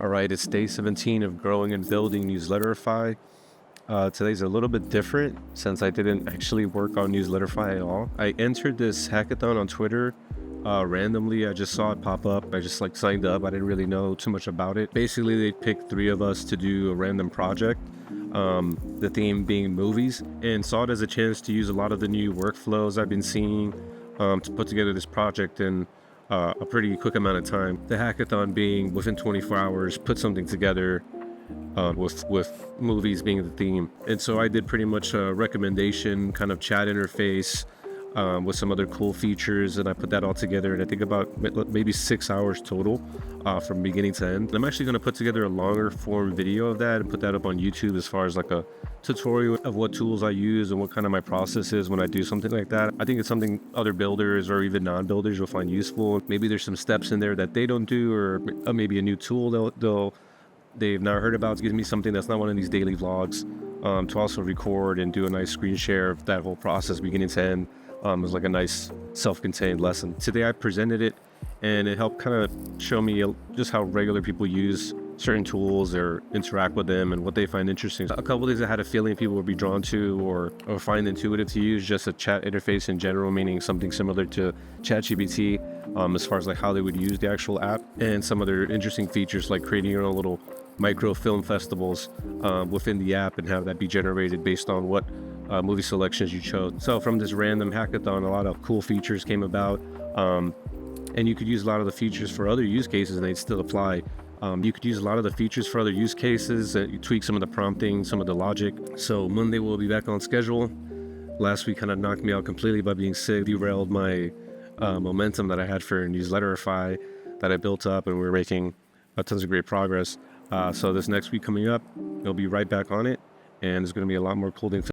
All right, it's day 17 of growing and building Newsletterify. Today's a little bit different since I didn't actually work on Newsletterify at all. I entered this hackathon on Twitter randomly. I just saw it pop up. I just signed up. I didn't really know too much about it. Basically, they picked three of us to do a random project. The theme being movies, and saw it as a chance to use a lot of the new workflows I've been seeing to put together this project in a pretty quick amount of time. The hackathon being within 24 hours, put something together with movies being the theme. And so I did pretty much a recommendation kind of chat interface with some other cool features, and I put that all together. And I think about maybe 6 hours total from beginning to end. And I'm actually going to put together a longer form video of that and put that up on YouTube as far as like a tutorial of what tools I use and what kind of my process is when I do something like that. I think it's something other builders or even non-builders will find useful. Maybe there's some steps in there that they don't do, or maybe a new tool they've not heard about. It's giving me something that's not one of these daily vlogs to also record and do a nice screen share of that whole process beginning to end. It was like a nice self-contained lesson. Today I presented it, and it helped kind of show me just how regular people use certain tools or interact with them and what they find interesting. A couple of things I had a feeling people would be drawn to or find intuitive to use, just a chat interface in general, meaning something similar to ChatGPT as far as like how they would use the actual app, and some other interesting features like creating your own little micro film festivals within the app and have that be generated based on what movie selections you chose. So from this random hackathon, a lot of cool features came about, and you could use a lot of the features for other use cases and they'd still apply. You could use a lot of the features for other use cases, you tweak some of the prompting, some of the logic. So Monday we'll be back on schedule. Last week kind of knocked me out completely by being sick, derailed my momentum that I had for Newsletterify that I built up, and we were making tons of great progress. So this next week coming up, we'll be right back on it, and there's going to be a lot more cool things